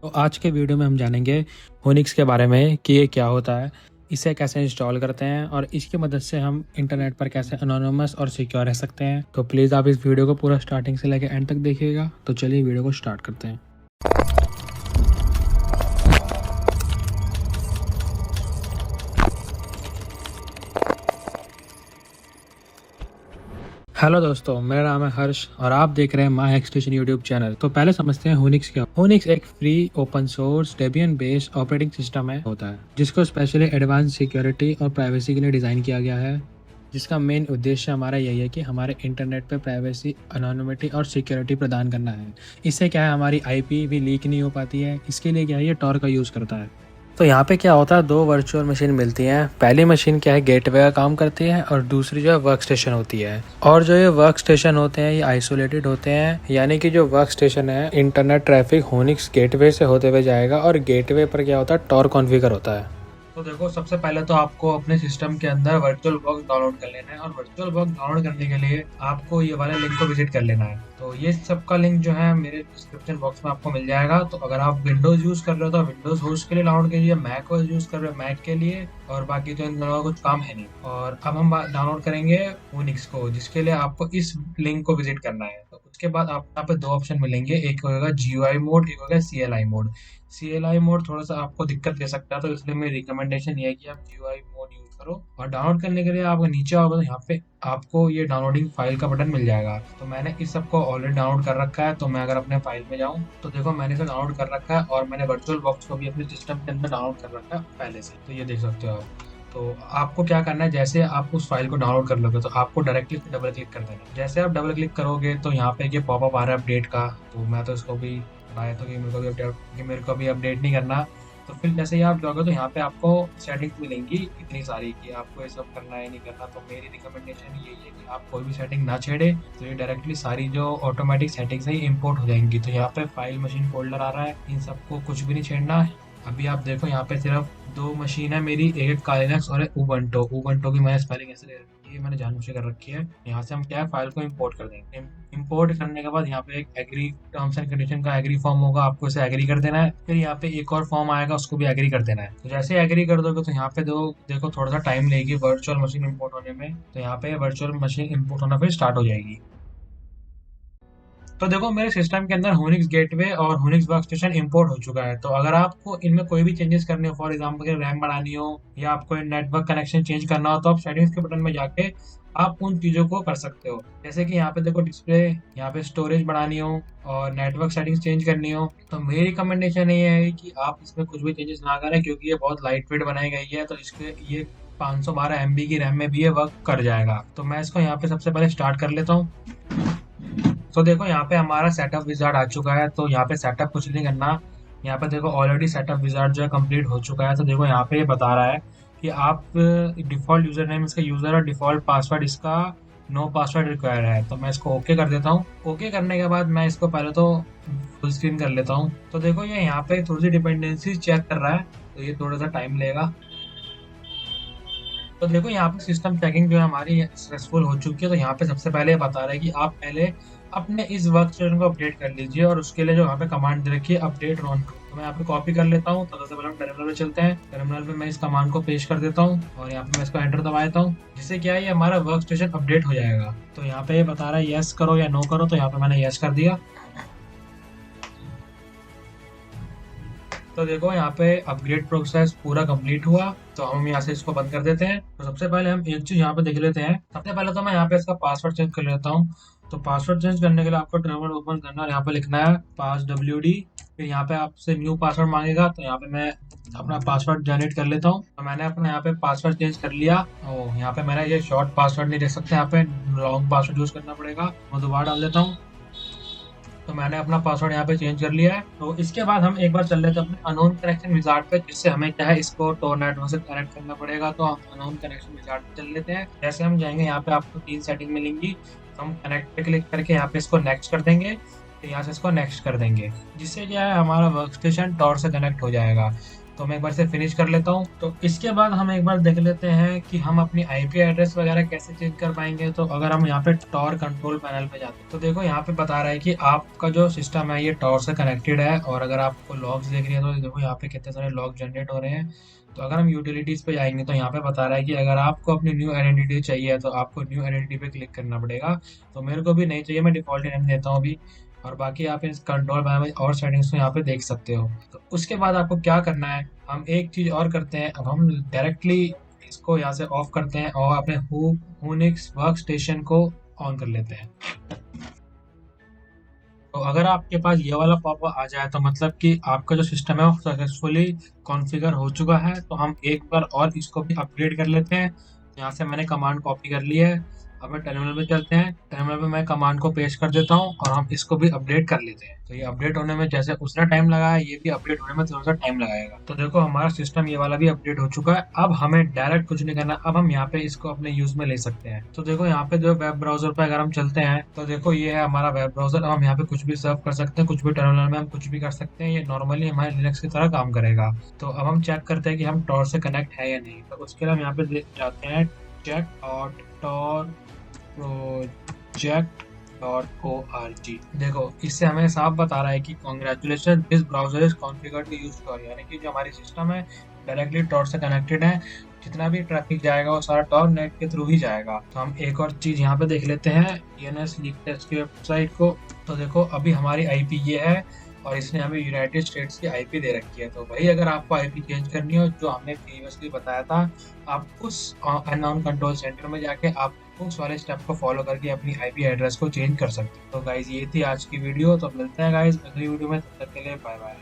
तो आज के वीडियो में हम जानेंगे होनिक्स के बारे में कि ये क्या होता है, इसे कैसे इंस्टॉल करते हैं और इसकी मदद से हम इंटरनेट पर कैसे एनोनिमस और सिक्योर रह सकते हैं। तो प्लीज़ आप इस वीडियो को पूरा स्टार्टिंग से लेकर एंड तक देखिएगा। तो चलिए वीडियो को स्टार्ट करते हैं। हेलो दोस्तों, मेरा नाम है हर्ष और आप देख रहे हैं my hack station YouTube channel. तो पहले समझते हैं होनिक्स क्या। होनिक्स एक free open source Debian based operating system है होता है जिसको स्पेशली एडवांस सिक्योरिटी और प्राइवेसी के लिए डिज़ाइन किया गया है, जिसका मेन उद्देश्य हमारा यही है कि हमारे इंटरनेट पे प्राइवेसी, एनोनिमिटी और सिक्योरिटी प्रदान करना है। इससे क्या है, हमारी आईपी भी लीक नहीं हो पाती है। इसके लिए क्या है, ये टॉर का यूज़ करता है। तो यहाँ पे क्या होता है, दो वर्चुअल मशीन मिलती हैं। पहली मशीन क्या है, गेटवे का काम करती है और दूसरी जो है वर्क स्टेशन होती है। और जो ये वर्क स्टेशन होते हैं ये आइसोलेटेड होते हैं, यानी कि जो वर्क स्टेशन है इंटरनेट ट्रैफिक होनिक्स गेटवे से होते हुए जाएगा और गेटवे पर क्या होता है, टॉर कॉन्फ़िगर होता है। तो देखो, सबसे पहले तो आपको अपने सिस्टम के अंदर वर्चुअल बॉक्स डाउनलोड कर लेना है और वर्चुअल बॉक्स डाउनलोड करने के लिए आपको ये वाले लिंक को विजिट कर लेना है। तो ये सबका लिंक जो है मेरे डिस्क्रिप्शन बॉक्स में आपको मिल जाएगा। तो अगर आप विंडोज यूज कर रहे हो तो विंडोज होस्ट के लिए डाउनलोड कीजिए, मैक ओएस यूज कर रहे हो मैक के लिए, और बाकी तो इन दोनों का कुछ काम है नहीं। और अब हम डाउनलोड करेंगे यूनिक्स को, जिसके लिए आपको इस लिंक को विजिट करना है। तो उसके बाद आप यहाँ पे दो ऑप्शन मिलेंगे, एक होगा GUI मोड, एक होगा CLI मोड। CLI मोड थोड़ा सा आपको दिक्कत दे सकता है, तो इसलिए मेरी रिकमेंडेशन ये है कि आप GUI मोड यूज करो। और डाउनलोड करने के लिए आप नीचे आओगे तो यहाँ पे आपको ये डाउनलोडिंग फाइल का बटन मिल जाएगा। तो मैंने इस सबको ऑलरेडी डाउनलोड कर रखा है। तो मैं अगर अपने फाइल में जाऊँ तो देखो, मैंने इसे डाउनलोड कर रखा है और मैंने वर्चुअल बॉक्स को भी अपने सिस्टम के अंदर डाउनलोड कर रखा है पहले से। तो ये देख सकते हो आप। तो आपको क्या करना है, जैसे आप उस फाइल को डाउनलोड कर लोगे तो आपको डायरेक्टली डबल क्लिक कर देना है। जैसे आप डबल क्लिक करोगे तो यहाँ पे ये पॉपअप आ रहा है अपडेट का। तो मैं तो इसको भी बताया था कि मेरे को भी अपडेट नहीं करना। तो फिर जैसे ही आप जाओगे तो यहाँ पे आपको सेटिंग्स मिलेंगी इतनी सारी कि आपको ये सब करना है नहीं करना। तो मेरी रिकमेंडेशन यही है कि आप कोई भी सेटिंग ना छेड़े। तो ये डायरेक्टली सारी जो ऑटोमेटिक सेटिंग्स है इंपोर्ट हो जाएंगी। तो यहाँ पे फाइल मशीन फोल्डर आ रहा है, इन सबको कुछ भी नहीं छेड़ना है। अभी आप देखो, यहाँ पे सिर्फ दो मशीन है मेरी, एक कालिनक्स और एक उबंटू। उबंटू की मैंने स्पेलिंग ऐसे ले रखी है, मैंने जानबूझ के कर रखी है। यहाँ से हम क्या है, फाइल को इंपोर्ट कर देंगे। इंपोर्ट करने के बाद यहाँ पे एक एग्री टर्म्स एंड कंडीशन का एग्री फॉर्म होगा, आपको इसे एग्री कर देना है। फिर यहाँ पे एक और फॉर्म आएगा, उसको भी एग्री कर देना है। तो जैसे एग्री कर दोगे तो यहाँ पे देखो थोड़ा सा टाइम लेगी वर्चुअल मशीन इंपोर्ट होने में। तो यहाँ पे वर्चुअल मशीन इंपोर्ट होना फिर स्टार्ट हो जाएगी। तो देखो, मेरे सिस्टम के अंदर होनिक्स गेटवे और होनिक्स वर्कस्टेशन इंपोर्ट हो चुका है। तो अगर आपको इनमें कोई भी चेंजेस करने हो, फॉर एग्जांपल रैम बढ़ानी हो या आपको नेटवर्क कनेक्शन चेंज करना हो, तो आप सेटिंग्स के बटन में जाके आप उन चीज़ों को कर सकते हो। जैसे कि यहाँ पे देखो डिस्प्ले, यहाँ पे स्टोरेज बढ़ानी हो और नेटवर्क सेटिंग्स चेंज करनी हो। तो मेरी रिकमेंडेशन ये है कि आप इसमें कुछ भी चेंजेस ना करें, क्योंकि ये बहुत लाइट वेट बनाई गई है। तो इसके ये 512 MB की रैम में भी ये वर्क कर जाएगा। तो मैं इसको यहाँ पे सबसे पहले स्टार्ट कर लेता हूँ। तो देखो, यहाँ पे हमारा सेटअप विजार्ड आ चुका है। तो यहाँ पे सेटअप कुछ नहीं करना। यहाँ पे देखो ऑलरेडी सेटअप विजार्ड जो है कंप्लीट हो चुका है। तो देखो यहाँ पे ये बता रहा है कि आप डिफ़ॉल्ट यूज़र नेम इसका यूज़र और डिफ़ॉल्ट पासवर्ड इसका नो पासवर्ड रिक्वायर है। तो मैं इसको ओके कर देता हूँ। ओके करने के बाद मैं इसको पहले तो फुल स्क्रीन कर लेता हूँ। तो देखो, ये यहाँ पे थोड़ी सी डिपेंडेंसी चेक कर रहा है, तो ये थोड़ा सा टाइम लेगा। तो देखो, यहाँ पे सिस्टम चेकिंग जो है हमारी सक्सेसफुल हो चुकी है। तो यहाँ पे सबसे पहले बता रहा है कि आप पहले अपने इस वर्क स्टेशन को अपडेट कर लीजिए और उसके लिए जो यहाँ पे कमांड दे रखी है अपडेट रन। तो मैं यहाँ पे कॉपी कर लेता हूँ। तो सबसे पहले हम टर्मिनल में चलते हैं। टर्मिनल में मैं इस कमांड को पेश कर देता हूँ और यहाँ पे मैं इसको एंटर दबा देता हूँ, जिससे क्या है, ये हमारा वर्क स्टेशन अपडेट हो जाएगा। तो यहाँ पे ये बता रहा है यस करो या नो करो। तो यहाँ पे मैंने यस कर दिया। तो देखो, यहाँ पे अपग्रेड प्रोसेस पूरा कंप्लीट हुआ। तो हम यहाँ से इसको बंद कर देते हैं। तो सबसे पहले हम एक चीज यहाँ पे देख लेते हैं। सबसे पहले तो मैं यहाँ पे इसका पासवर्ड चेंज कर लेता हूँ। तो पासवर्ड चेंज करने के लिए आपको टर्मिनल ओपन करना और यहाँ पे लिखना है पास WD। फिर यहाँ पे आपसे न्यू पासवर्ड मांगेगा। तो यहाँ पे मैं अपना पासवर्ड जनरेट कर लेता हूँ। तो मैंने अपना यहाँ पे पासवर्ड चेंज कर लिया। और यहाँ पे मैंने ये शॉर्ट पासवर्ड नहीं देख सकते, यहाँ पे लॉन्ग पासवर्ड यूज करना पड़ेगा। मैं दोबारा डाल देता हूँ। तो मैंने अपना पासवर्ड यहाँ पे चेंज कर लिया है। तो इसके बाद हम एक बार चल लेते हैं अपने अननोन कनेक्शन विजार्ड पे, जिससे हमें क्या है, इसको टोर नेटवर्क से कनेक्ट करना पड़ेगा। तो हम अननोन कनेक्शन विजार्ड पे चल लेते हैं। जैसे हम जाएंगे, यहाँ पे आपको 3 सेटिंग मिलेंगी। तो हम कनेक्ट पे क्लिक करके यहाँ पे इसको नेक्स्ट कर देंगे। तो यहाँ से इसको नेक्स्ट कर देंगे, जिससे क्या है, हमारा वर्क स्टेशन टॉर से कनेक्ट हो जाएगा। तो मैं एक बार से फिनिश कर लेता हूँ। तो इसके बाद हम एक बार देख लेते हैं कि हम अपनी आईपी एड्रेस वगैरह कैसे चेंज कर पाएंगे। तो अगर हम यहाँ पे टॉर कंट्रोल पैनल पे जाते हैं तो देखो यहाँ पे बता रहा है कि आपका जो सिस्टम है ये टॉर से कनेक्टेड है। और अगर आपको लॉग्स देख रही है तो देखो यहाँ पे कितने सारे लॉग जनरेट हो रहे हैं। तो अगर हम यूटिलिटीज पे जाएंगे तो यहाँ पे बता रहा है कि अगर आपको अपनी न्यू आइडेंटिटी चाहिए तो आपको न्यू आइडेंटिटी पे क्लिक करना पड़ेगा। तो मेरे को भी नहीं चाहिए, मैं डिफॉल्ट नेम देता हूँ अभी। और बाकी आप इस कंट्रोल पैनल में और सेटिंग्स में यहाँ पे देख सकते हो। तो उसके बाद आपको क्या करना है, हम एक चीज़ और करते हैं। अब हम डायरेक्टली इसको यहाँ से ऑफ करते हैं और अपने हूनिक्स वर्क स्टेशन को ऑन कर लेते हैं। तो अगर आपके पास ये वाला पॉप आ जाए तो मतलब कि आपका जो सिस्टम है वो सक्सेसफुली कॉन्फ़िगर हो चुका है। तो हम एक बार और इसको भी अपग्रेड कर लेते हैं। यहाँ से मैंने कमांड कॉपी कर ली है। अब मैं टर्मिनल में चलते हैं, टर्मिनल में मैं कमांड को पेस्ट कर देता हूँ और हम इसको भी अपडेट कर लेते हैं। तो ये अपडेट होने में जैसे उसने टाइम लगाया, ये भी अपडेट होने में थोड़ा सा टाइम लगाएगा। तो देखो हमारा सिस्टम ये वाला भी अपडेट हो चुका है। अब हमें डायरेक्ट कुछ नहीं करना, अब हम यहाँ पे इसको अपने यूज में ले सकते हैं। तो देखो यहाँ पे जो वेब ब्राउजर पे अगर हम चलते हैं तो देखो ये है हमारा वेब ब्राउजर। अब हम यहाँ पे कुछ भी सर्व कर सकते हैं, कुछ भी टर्मिनल में हम कुछ भी कर सकते हैं। ये नॉर्मली हमारे लिनक्स की तरह काम करेगा। तो अब हम चेक करते हैं कि हम टॉर से कनेक्ट है या नहीं। तो उसके लिए हम यहाँ पे जाते हैं चेक और टॉर project.org। देखो इससे हमें साफ बता रहा है कि congratulation, this browser is configured to use Tor. यानी कि जो हमारी सिस्टम है डायरेक्टली टॉर से कनेक्टेड है। जितना भी ट्रैफिक जाएगा वो सारा टॉर नेट के थ्रू ही जाएगा। तो हम एक और चीज यहाँ पे देख लेते हैं DNS लीक टेस्ट की वेबसाइट को। तो देखो अभी हमारी आईपी ये है और इसने हमें यूनाइटेड स्टेट्स की आईपी दे रखी है। तो भाई अगर आपको आईपी चेंज करनी हो, जो हमने प्रीवियसली बताया था, आप उस अननोन कंट्रोल सेंटर में जाके आप उस वाले स्टेप को फॉलो करके अपनी आईपी एड्रेस को चेंज कर सकते हो। तो गाइज ये थी आज की वीडियो। तो मिलते हैं गाइज अगली वीडियो में, तब तक के लिए बाय बाय।